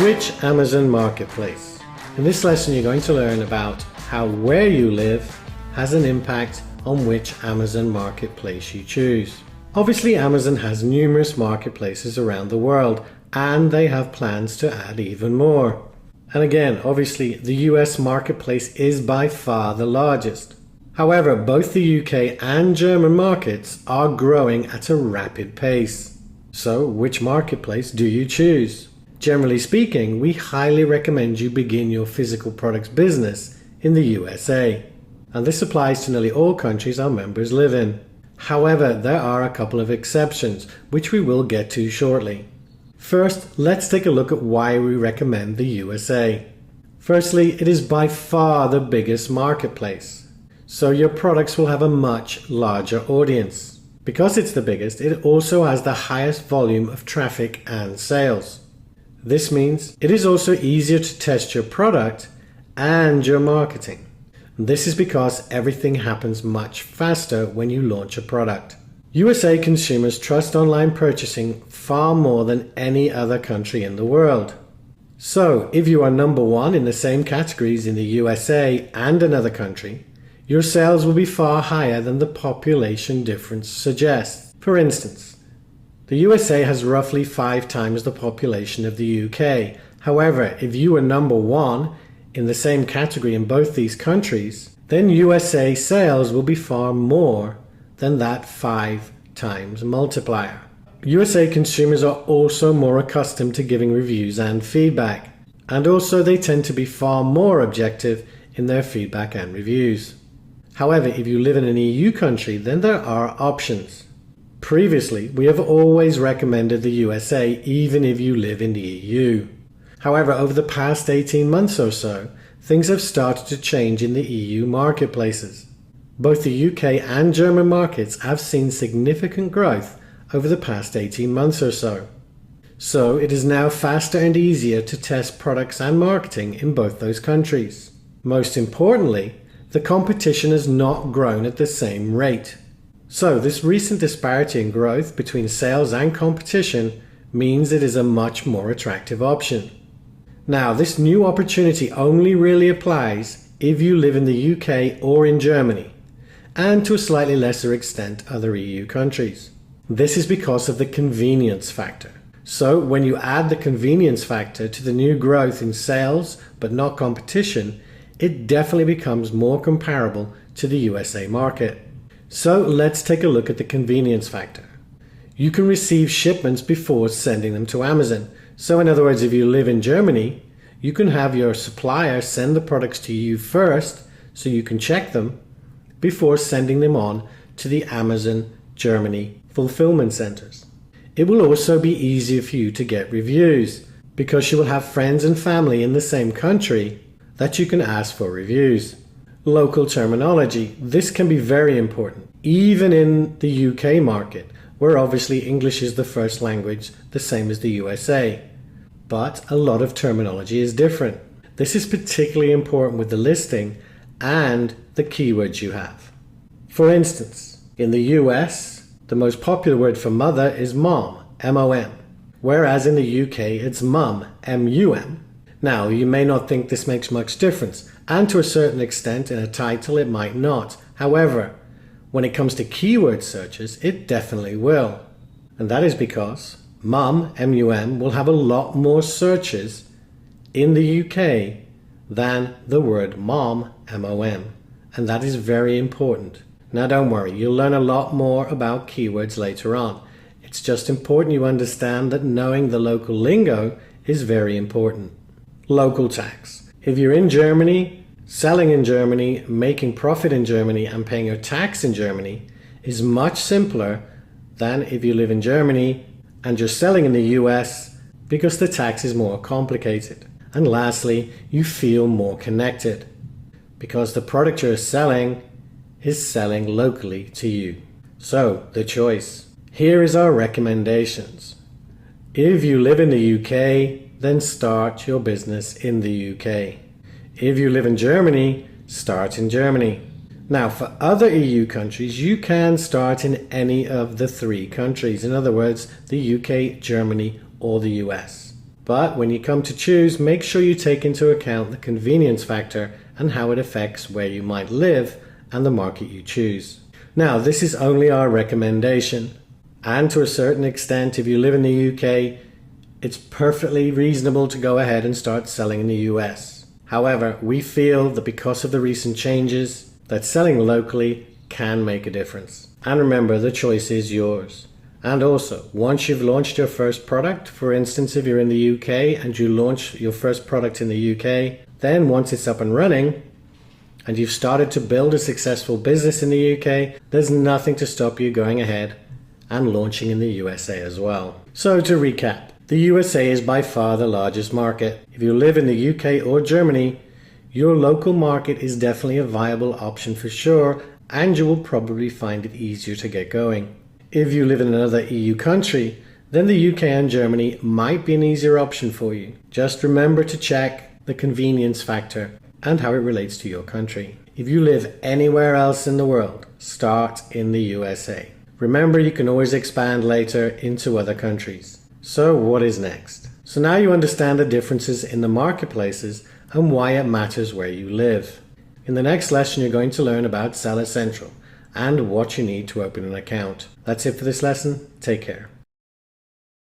Which Amazon marketplace? In this lesson you're going to learn about how where you live has an impact on which Amazon marketplace you choose. Obviously Amazon has numerous marketplaces around the world and they have plans to add even more. And again, obviously the US marketplace is by far the largest. However, both the UK and German markets are growing at a rapid pace. So, which marketplace do you choose? Generally speaking, we highly recommend you begin your physical products business in the USA. And this applies to nearly all countries our members live in. However, there are a couple of exceptions, which we will get to shortly. First, let's take a look at why we recommend the USA. Firstly, it is by far the biggest marketplace. So your products will have a much larger audience. Because it's the biggest, it also has the highest volume of traffic and sales. This means it is also easier to test your product and your marketing. This is because everything happens much faster when you launch a product. USA consumers trust online purchasing far more than any other country in the world. So if you are number one in the same categories in the USA and another country, your sales will be far higher than the population difference suggests. For instance, the USA has roughly 5 times the population of the UK. However, if you are number one in the same category in both these countries, then USA sales will be far more than that 5 times multiplier. USA consumers are also more accustomed to giving reviews and feedback, and also they tend to be far more objective in their feedback and reviews. However, if you live in an EU country, then there are options. Previously, we have always recommended the USA even if you live in the EU. However, over the past 18 months or so, things have started to change in the EU marketplaces. Both the UK and German markets have seen significant growth over the past 18 months or so. So it is now faster and easier to test products and marketing in both those countries. Most importantly, the competition has not grown at the same rate. So this recent disparity in growth between sales and competition means it is a much more attractive option. Now, this new opportunity only really applies if you live in the UK or in Germany, and to a slightly lesser extent other EU countries. This is because of the convenience factor. So when you add the convenience factor to the new growth in sales but not competition, it definitely becomes more comparable to the USA market. So let's take a look at the convenience factor. You can receive shipments before sending them to Amazon. So in other words, if you live in Germany, you can have your supplier send the products to you first so you can check them before sending them on to the Amazon Germany fulfillment centers. It will also be easier for you to get reviews because you will have friends and family in the same country that you can ask for reviews. Local terminology. This can be very important, even in the UK market, where obviously English is the first language, the same as the USA. But a lot of terminology is different. This is particularly important with the listing and the keywords you have. For instance, in the US, the most popular word for mother is mom, M-O-M, whereas in the UK it's mum, M-U-M. Now, you may not think this makes much difference, and to a certain extent in a title it might not. However, when it comes to keyword searches, it definitely will. And that is because mum, M-U-M, will have a lot more searches in the UK than the word mom, M-O-M. And that is very important. Now don't worry, you'll learn a lot more about keywords later on. It's just important you understand that knowing the local lingo is very important. Local tax. If you're in Germany, selling in Germany, making profit in Germany and paying your tax in Germany is much simpler than if you live in Germany and you're selling in the US because the tax is more complicated. And lastly, you feel more connected because the product you're selling is selling locally to you. So, the choice. Here is our recommendations. If you live in the UK, then start your business in the UK. If you live in Germany, start in Germany. Now, for other EU countries, you can start in any of the 3 countries. In other words, the UK, Germany, or the US. But when you come to choose, make sure you take into account the convenience factor and how it affects where you might live and the market you choose. Now, this is only our recommendation, and to a certain extent, if you live in the UK, it's perfectly reasonable to go ahead and start selling in the US. However, we feel that because of the recent changes, that selling locally can make a difference. And remember, the choice is yours. And also, once you've launched your first product, for instance, if you're in the UK and you launch your first product in the UK, then once it's up and running and you've started to build a successful business in the UK, there's nothing to stop you going ahead and launching in the USA as well. So to recap, the USA is by far the largest market. If you live in the UK or Germany, your local market is definitely a viable option for sure, and you will probably find it easier to get going. If you live in another EU country, then the UK and Germany might be an easier option for you. Just remember to check the convenience factor and how it relates to your country. If you live anywhere else in the world, start in the USA. Remember, you can always expand later into other countries. So what is next? So now you understand the differences in the marketplaces and why it matters where you live. In the next lesson, you're going to learn about Seller Central and what you need to open an account. That's it for this lesson. Take care.